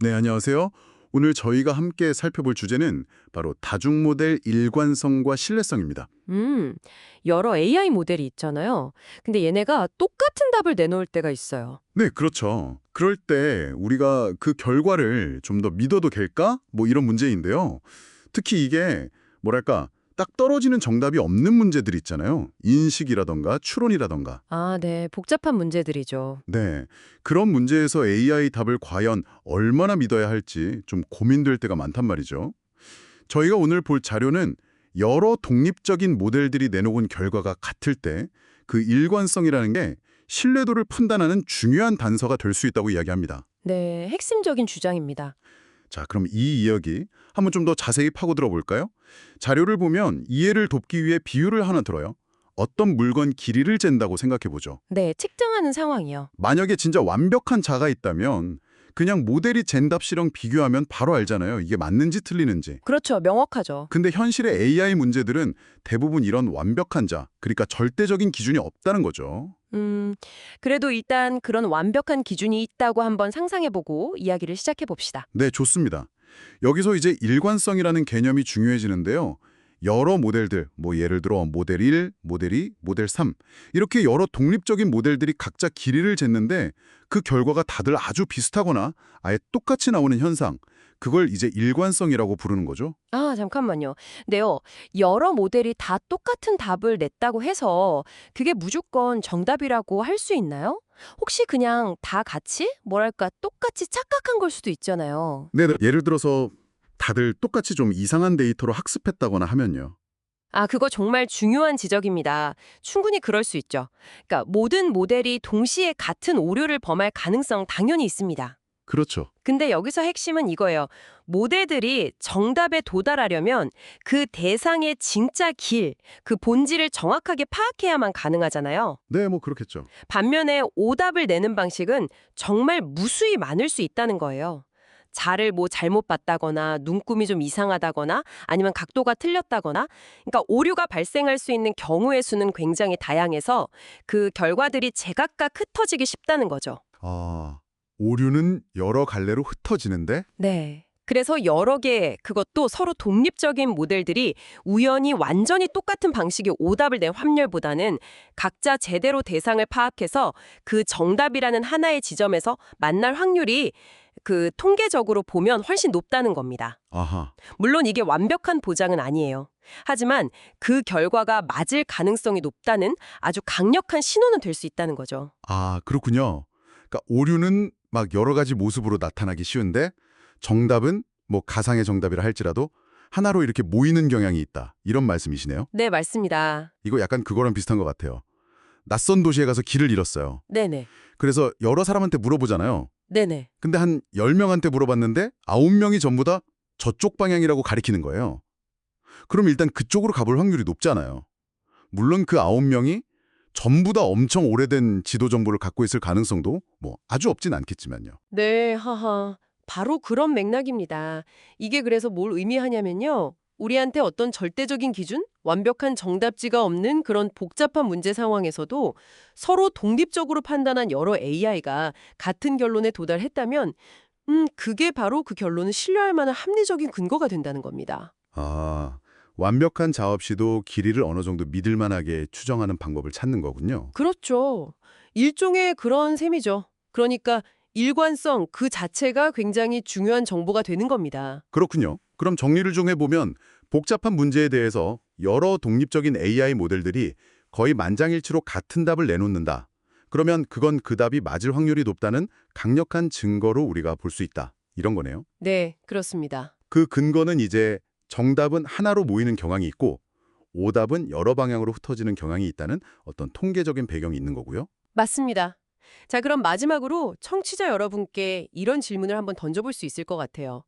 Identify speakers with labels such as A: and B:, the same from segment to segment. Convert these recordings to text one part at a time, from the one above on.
A: 네, 안녕하세요. 오늘 저희가 함께 살펴볼 주제는 바로 다중모델 일관성과 신뢰성입니다.
B: 음, 여러 AI 모델이 있잖아요. 근데 얘네가 똑같은 답을 내놓을 때가 있어요.
A: 네, 그렇죠. 그럴 때 우리가 그 결과를 좀 더 믿어도 될까? 뭐 이런 문제인데요. 특히 이게 뭐랄까 딱 떨어지는 정답이 없는 문제들 있잖아요. 인식이라던가 추론이라던가.
B: 아, 네. 복잡한 문제들이죠.
A: 네, 그런 문제에서 AI 답을 과연 얼마나 믿어야 할지 좀 고민될 때가 많단 말이죠. 저희가 오늘 볼 자료는 여러 독립적인 모델들이 내놓은 결과가 같을 때 그 일관성이라는 게 신뢰도를 판단하는 중요한 단서가 될 수 있다고 이야기합니다.
B: 네, 핵심적인 주장입니다.
A: 자, 그럼 이 이야기 한번 좀 더 자세히 파고들어 볼까요? 자료를 보면 이해를 돕기 위해 비유를 하나 들어요. 어떤 물건 길이를 잰다고 생각해 보죠.
B: 네, 측정하는 상황이요.
A: 만약에 진짜 완벽한 자가 있다면 그냥 모델이 잰 답이랑 비교하면 바로 알잖아요. 이게 맞는지 틀리는지.
B: 그렇죠. 명확하죠.
A: 근데 현실의 AI 문제들은 대부분 이런 완벽한 자, 그러니까 절대적인 기준이 없다는 거죠.
B: 음, 그래도 일단 그런 완벽한 기준이 있다고 한번 상상해보고 이야기를 시작해봅시다.
A: 네, 좋습니다. 여기서 이제 일관성이라는 개념이 중요해지는데요. 여러 모델들, 뭐 예를 들어 모델 1, 모델 2, 모델 3 이렇게 여러 독립적인 모델들이 각자 길이를 쟀는데 그 결과가 다들 아주 비슷하거나 아예 똑같이 나오는 현상, 그걸 이제 일관성이라고 부르는 거죠.
B: 아, 잠깐만요. 네요. 여러 모델이 다 똑같은 답을 냈다고 해서 그게 무조건 정답이라고 할 수 있나요? 혹시 그냥 다 같이, 뭐랄까, 똑같이 착각한 걸 수도 있잖아요.
A: 네, 예를 들어서 다들 똑같이 좀 이상한 데이터로 학습했다거나 하면요.
B: 아, 그거 정말 중요한 지적입니다. 충분히 그럴 수 있죠. 그러니까 모든 모델이 동시에 같은 오류를 범할 가능성 당연히 있습니다.
A: 그렇죠.
B: 근데 여기서 핵심은 이거예요. 모델들이 정답에 도달하려면 그 대상의 진짜 길, 그 본질을 정확하게 파악해야만 가능하잖아요.
A: 네, 뭐 그렇겠죠.
B: 반면에 오답을 내는 방식은 정말 무수히 많을 수 있다는 거예요. 자를 뭐 잘못 봤다거나 눈금이 좀 이상하다거나 아니면 각도가 틀렸다거나 그러니까 오류가 발생할 수 있는 경우의 수는 굉장히 다양해서 그 결과들이 제각각 흩어지기 쉽다는 거죠.
A: 아, 오류는 여러 갈래로 흩어지는데?
B: 네. 그래서 여러 개의 그것도 서로 독립적인 모델들이 우연히 완전히 똑같은 방식의 오답을 낸 확률보다는 각자 제대로 대상을 파악해서 그 정답이라는 하나의 지점에서 만날 확률이 그 통계적으로 보면 훨씬 높다는 겁니다.
A: 아하.
B: 물론 이게 완벽한 보장은 아니에요. 하지만 그 결과가 맞을 가능성이 높다는 아주 강력한 신호는 될 수 있다는 거죠.
A: 아, 그렇군요. 그러니까 오류는 막 여러 가지 모습으로 나타나기 쉬운데 정답은 뭐 가상의 정답이라 할지라도 하나로 이렇게 모이는 경향이 있다. 이런 말씀이시네요.
B: 네, 맞습니다.
A: 이거 약간 그거랑 비슷한 것 같아요. 낯선 도시에 가서 길을 잃었어요.
B: 네네.
A: 그래서 여러 사람한테 물어보잖아요.
B: 네네.
A: 근데 한 10명한테 물어봤는데 9명이 전부 다 저쪽 방향이라고 가리키는 거예요. 그럼 일단 그쪽으로 가볼 확률이 높잖아요. 물론 그 9명이 전부 다 엄청 오래된 지도 정보를 갖고 있을 가능성도 뭐 아주 없진 않겠지만요.
B: 네, 하하. 바로 그런 맥락입니다. 이게 그래서 뭘 의미하냐면요. 우리한테 어떤 절대적인 기준, 완벽한 정답지가 없는 그런 복잡한 문제 상황에서도 서로 독립적으로 판단한 여러 AI가 같은 결론에 도달했다면, 그게 바로 그 결론을 신뢰할 만한 합리적인 근거가 된다는 겁니다.
A: 아, 완벽한 자 없이도 길이를 어느 정도 믿을 만하게 추정하는 방법을 찾는 거군요.
B: 그렇죠. 일종의 그런 셈이죠. 그러니까 일관성 그 자체가 굉장히 중요한 정보가 되는 겁니다.
A: 그렇군요. 그럼 정리를 좀 해보면 복잡한 문제에 대해서 여러 독립적인 AI 모델들이 거의 만장일치로 같은 답을 내놓는다. 그러면 그건 그 답이 맞을 확률이 높다는 강력한 증거로 우리가 볼 수 있다. 이런 거네요.
B: 네, 그렇습니다.
A: 그 근거는 이제 정답은 하나로 모이는 경향이 있고 오답은 여러 방향으로 흩어지는 경향이 있다는 어떤 통계적인 배경이 있는 거고요.
B: 맞습니다. 자, 그럼 마지막으로 청취자 여러분께 이런 질문을 한번 던져볼 수 있을 것 같아요.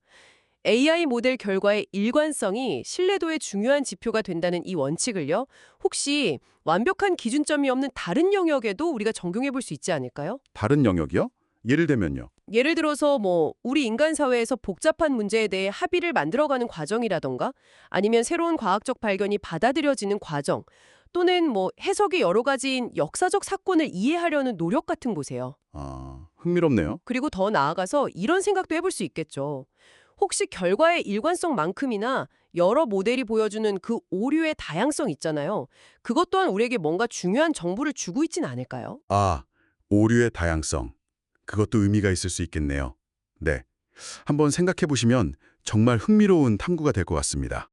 B: AI 모델 결과의 일관성이 신뢰도의 중요한 지표가 된다는 이 원칙을요, 혹시 완벽한 기준점이 없는 다른 영역에도 우리가 적용해 볼 수 있지 않을까요?
A: 다른 영역이요? 예를 들면요.
B: 예를 들어서 뭐 우리 인간 사회에서 복잡한 문제에 대해 합의를 만들어가는 과정이라던가 아니면 새로운 과학적 발견이 받아들여지는 과정 또는 뭐 해석이 여러 가지인 역사적 사건을 이해하려는 노력 같은 곳에요.
A: 아, 흥미롭네요.
B: 그리고 더 나아가서 이런 생각도 해볼 수 있겠죠. 혹시 결과의 일관성만큼이나 여러 모델이 보여주는 그 오류의 다양성 있잖아요. 그것 또한 우리에게 뭔가 중요한 정보를 주고 있진 않을까요?
A: 아, 오류의 다양성. 그것도 의미가 있을 수 있겠네요. 네. 한번 생각해 보시면 정말 흥미로운 탐구가 될 것 같습니다.